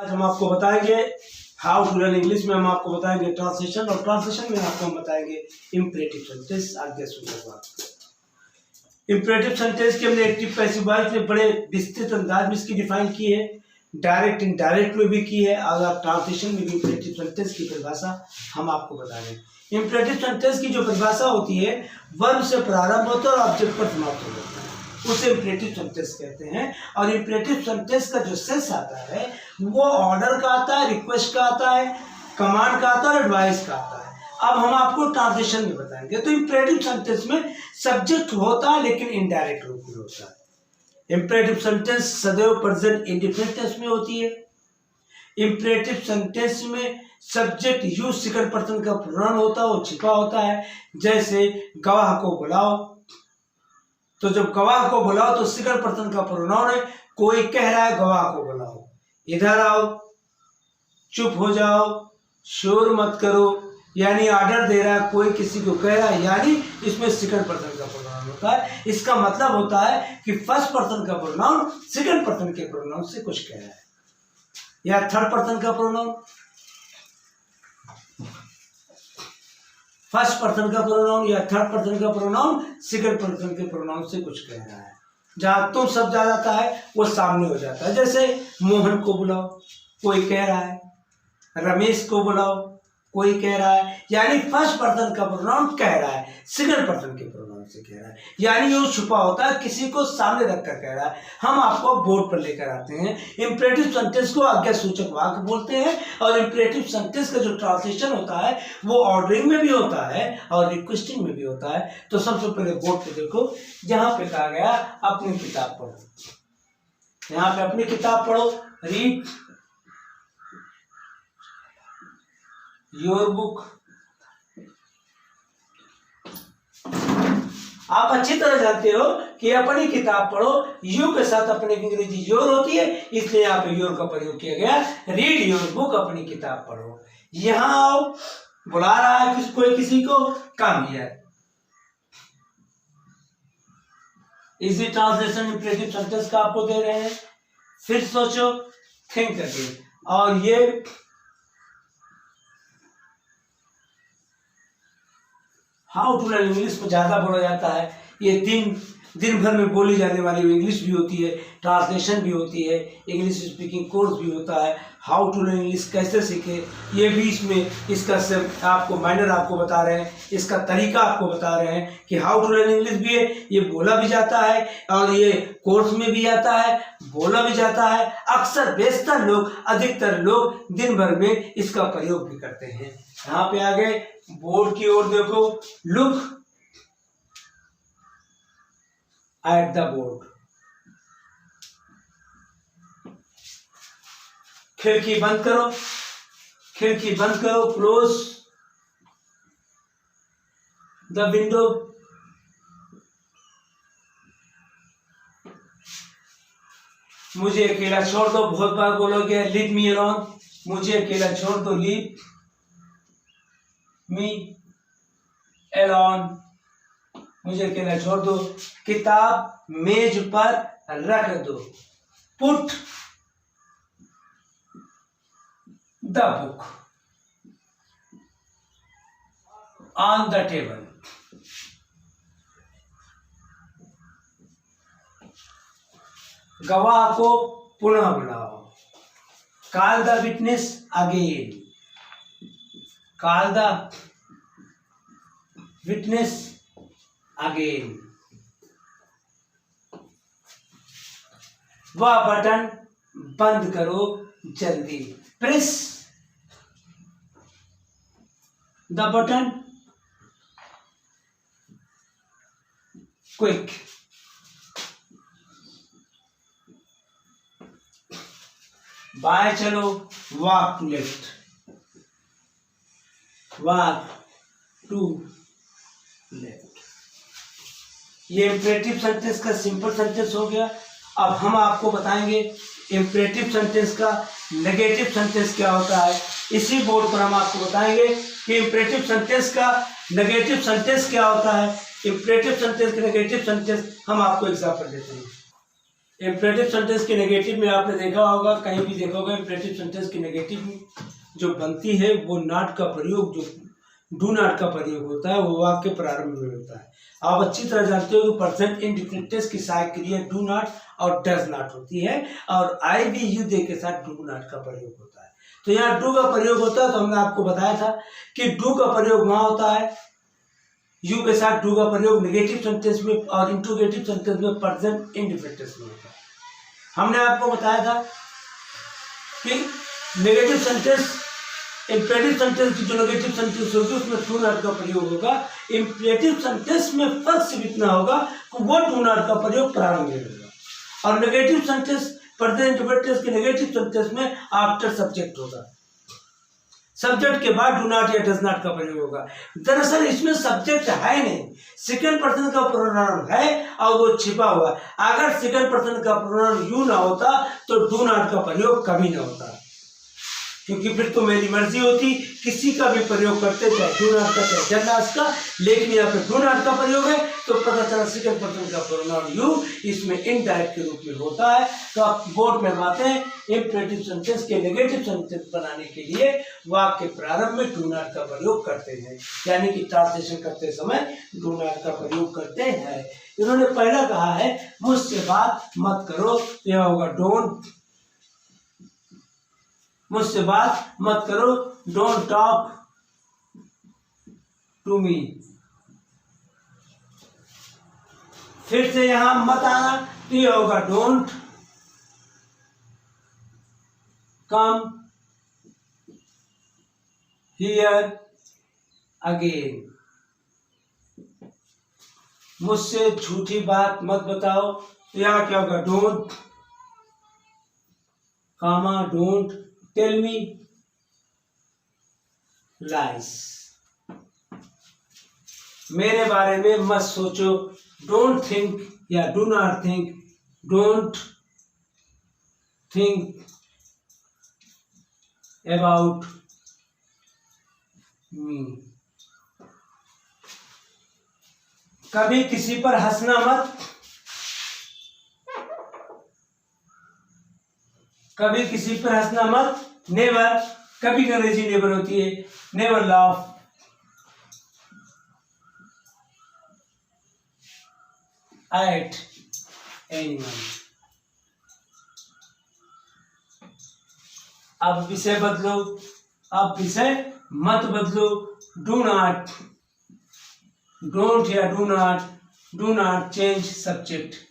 आज हम आपको बताएंगे हाउ टू लर्न इंग्लिश में हम आपको बताएंगे ट्रांसलेशन और ट्रांसलेशन में आपको हम बताएंगे इंपरेटिव सेंटेंस। आगे सुनिएगा। इंपरेटिव सेंटेंस के हमने एक्टिव पैसिव वॉइस में बड़े विस्तृत अंदाज में इसकी डिफाइन की है, डायरेक्ट इनडायरेक्ट में भी की है, और ट्रांसलेशन में भी इंपरेटिव सेंटेंस की परिभाषा हम आपको बता रहे हैं। इंपरेटिव सेंटेंस की जो परिभाषा होती है वर्ब से प्रारंभ होता है और ऑब्जेक्ट पर समाप्त होता है, उसे इंपरेटिव सेंटेंस कहते हैं। और इंपरेटिव सेंटेंस का जो सेंस आता है वो ऑर्डर का आता है, रिक्वेस्ट का आता है, कमांड का आता है और एडवाइस का आता है। अब हम आपको ट्रांसलेशन में बताएंगे। तो इंपरेटिव सेंटेंस में सब्जेक्ट होता है लेकिन इनडायरेक्ट रूप में होता है। इंपरेटिव सेंटेंस सदैव प्रेजेंट इंडेफिनिट टेंस में होती है। इंपरेटिव सेंटेंस में सब्जेक्ट यूज सेकंड पर्सन का प्रोनाउन होता है, वो छिपा होता है। जैसे गवाह को बुलाओ, तो जब गवाह को बुलाओ तो सेकंड पर्सन का प्रोनाउन है। कोई कह रहा है गवाह को बुलाओ, इधर आओ, चुप हो जाओ, शोर मत करो, यानी ऑर्डर दे रहा है, कोई किसी को कह रहा है, यानी इसमें सेकंड पर्सन का प्रोनाउन होता है। इसका मतलब होता है कि फर्स्ट पर्सन का प्रोनाउन सेकंड पर्सन के प्रोनाउन से कुछ कह रहा है, या थर्ड पर्सन का प्रोनाउन फर्स्ट पर्सन का प्रोनाउन या थर्ड पर्सन का प्रोनाउन सेकंड पर्सन के प्रोनाउन से कुछ कह रहा है। जहां तुम शब्द आ जाता है वो सामने हो जाता है। जैसे मोहन को बुलाओ, कोई कह रहा है, रमेश को बुलाओ, कोई कह रहा है, यानी फर्स्ट पर्सन का प्रोनाउन कह रहा है, सेकंड पर्सन के प्रोनाउन से कह रहा है, यानी वो छुपा होता है, किसी को सामने रखकर कह रहा है। हम आपको बोर्ड पर लेकर आते हैं। इंपरेटिव सेंटेंस को आज्ञा सूचक वाक्य बोलते हैं, और इंपरेटिव सेंटेंस का जो ट्रांसलेशन होता है वो ऑर्डरिंग में भी होता है और रिक्वेस्टिंग में भी होता है। तो सबसे पहले बोर्ड पे देखो, जहां पे कहा गया अपनी किताब पढ़ो, यहाँ पे अपनी किताब पढ़ो, रीड योर बुक। आप अच्छी तरह जानते हो कि अपनी किताब पढ़ो, यू के साथ अपनी अंग्रेजी योर होती है, इसलिए यहाँ पे योर का प्रयोग किया गया। रीड योर बुक, अपनी किताब पढ़ो। यहां आओ, बुला रहा है कोई किसी को, कम हियर। इसी ट्रांसलेशन इंपरेटिव सेंटेंस का आपको दे रहे हैं। फिर सोचो, थिंक अगेन। और ये हाउ टू लर्न इंग्लिश में ज़्यादा बोला जाता है। ये दिन भर में बोली जाने वाली इंग्लिश भी होती है, ट्रांसलेशन भी होती है, इंग्लिश स्पीकिंग कोर्स भी होता है। हाउ टू लर्न इंग्लिश कैसे सीखे, ये भी इसमें इसका सब आपको माइनर आपको बता रहे हैं, इसका तरीका आपको बता रहे हैं कि हाउ टू लर्न इंग्लिश भी है, ये बोला भी जाता है और ये कोर्स में भी आता है, बोला भी जाता है। अक्सर बेशतर लोग, अधिकतर लोग दिन भर में इसका प्रयोग भी करते हैं। यहाँ पे आगे बोर्ड की ओर देखो, लुक एट द बोर्ड। खिड़की बंद करो, खिड़की बंद करो, क्लोज द विंडो। मुझे अकेला छोड़ दो, बहुत बार बोलोगे लीव मी अलोन, मुझे अकेला छोड़ दो, लीव मी एलोन, मुझे अकेला छोड़ दो। किताब मेज पर रख दो, put the book on the table. गवाह को पुनः बुलाओ, call the witness again, call the witness again. वह बटन बंद करो जल्दी, प्रेस द बटन क्विक। बाएं चलो, walk to left, walk to left. ये इंपरेटिव सेंटेंस का सिंपल सेंटेंस हो गया। अब हम आपको बताएंगे इंपरेटिव सेंटेंस का नेगेटिव सेंटेंस क्या होता है। इसी बोर्ड पर हम आपको बताएंगे कि इंपरेटिव सेंटेंस का नेगेटिव सेंटेंस क्या होता है। इंपरेटिव सेंटेंस का नेगेटिव सेंटेंस हम आपको एग्जांपल देते हैं। इम्परेटिव सेंटेंस के नेगेटिव में आपने देखा होगा, कहीं भी देखा होगा, इम्परेटिव सेंटेंस की नेगेटिव जो बनती है वो नॉट का प्रयोग, जो डू नॉट का प्रयोग होता है वो वाक्य प्रारंभ में होता है। आप अच्छी तरह जानते हो कि प्रेजेंट इंडिफिनिट की सहायक क्रिया डू नॉट और डज नॉट होती है, और आई वी यू दे के साथ डू नॉट का प्रयोग होता है। तो यहाँ डू का प्रयोग होता है, तो हमने आपको बताया था कि डू का प्रयोग वहाँ होता है यू के साथ, डू का प्रयोग नेगेटिव सेंटेंस में और इंट्रोगेटिव सेंटेंस में प्रेजेंट इंडिफिनिट में होता है। हमने आपको बताया था कि नेगेटिव सेंटेंस, इम्परेटिव सेंटेंस की जो नेगेटिव सेंटेंस होगी उसमें डू नॉट का प्रयोग होगा। इम्परेटिव सेंटेंस में फर्क सिर्फ इतना होगा कि वो डू नॉट का प्रयोग प्रारंभ में होगा, और नेगेटिव सेंटेंस, प्रेजेंट इंडिफिनिट के नेगेटिव सेंटेंस में आफ्टर सब्जेक्ट होगा, सब्जेक्ट के बाद डू नॉट या डज नॉट का प्रयोग होगा। दरअसल इसमें सब्जेक्ट है नहीं, सेकंड पर्सन का प्रोनाउन है और वो छिपा हुआ। अगर सेकंड पर्सन का प्रोनाउन यू ना होता तो डू नॉट का प्रयोग कभी ना होता, क्योंकि फिर तो मेरी मर्जी होती, किसी का भी प्रयोग करते, चाहे डू नॉट का चाहे डज नॉट का, लेकिन यहाँ पे डू नॉट का प्रयोग है तो पता चला सेकंड पर्सन का प्रोनाउन यू इसमें इनडायरेक्ट के रूप में होता है। तो आप बोर्ड में बातें इम्परेटिव सेंटेंस के नेगेटिव सेंटेंस बनाने के लिए वाक्य प्रारंभ में डू नॉट का प्रयोग करते हैं, यानी कि ट्रांसलेशन करते समय डू नॉट का प्रयोग करते हैं। इन्होंने पहला कहा है मुझसे बात मत करो, यह होगा डोंट, मुझसे बात मत करो, डोंट टॉक टू मी। फिर से यहां मत आना, तो ये होगा डोंट कम हियर अगेन। मुझसे झूठी बात मत बताओ, तो यहां क्या होगा don't comma don't tell me lies. मेरे बारे में मत सोचो, डोंट थिंक या do not think, don't think about me. कभी किसी पर हंसना मत, कभी किसी पर हंसना मत, नेवर, कभी अंग्रेजी नेवर होती है, नेवर लाफ एट एनीवन। अब विषय बदलो, अब विषय मत बदलो, डू नॉट, डोंट या डू नॉट चेंज सब्जेक्ट।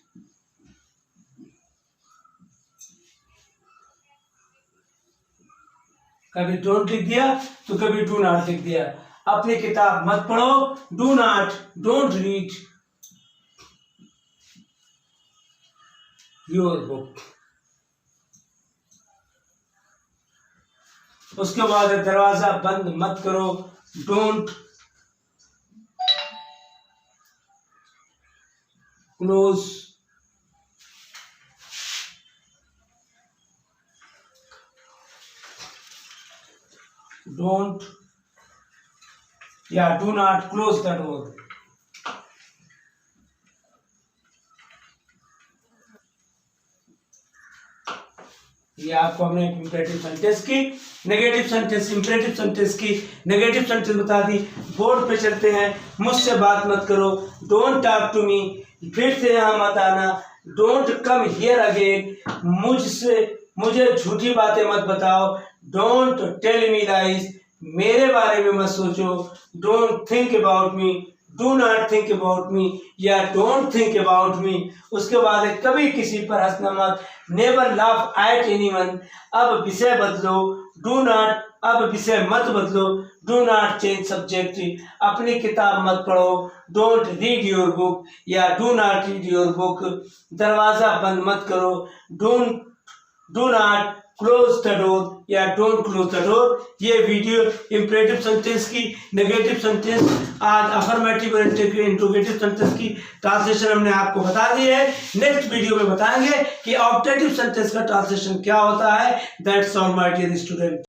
कभी डोंट लिख दिया तो कभी डू नॉट लिख दिया। अपनी किताब मत पढ़ो, do not, don't read your book. उसके बाद दरवाजा बंद मत करो, डोंट क्लोज don't या do not close the door। ये आपको हमने इम्परेटिव सेंटेंस की, नेगेटिव सेंटेंस, इम्परेटिव सेंटेंस की नेगेटिव सेंटेंस बता दी। बोर्ड पे चलते हैं, मुझसे बात मत करो, डोंट टॉक टू मी। फिर से यहाँ मत आना, डोंट कम हियर अगेन, मुझे झूठी बातें मत बताओ, डोंट टेल मी लाइज, मेरे बारे में मत सोचो, don't think about me, do not think about मी या डोंट थिंक अबाउट मी। उसके बाद कभी किसी पर हंसना मत, नेवर लाफ एट एनीवन। अब विषय बदलो, डू नॉट, अब विषय मत बदलो, डू नॉट चेंज सब्जेक्ट। अपनी किताब मत पढ़ो, डोंट रीड योर बुक या do not read your book. दरवाजा बंद मत करो, do not close the door या डोंट क्लोज द डोर। ये वीडियो इम्परेटिव सेंटेंस की, नेगेटिव सेंटेंस, आज अफर्मेटिव और इंट्रोगेटिव सेंटेंस की ट्रांसलेशन हमने आपको बता दी है। नेक्स्ट वीडियो में बताएंगे कि ऑब्जेक्टिव सेंटेंस का ट्रांसलेशन क्या होता है। That's all my dear student.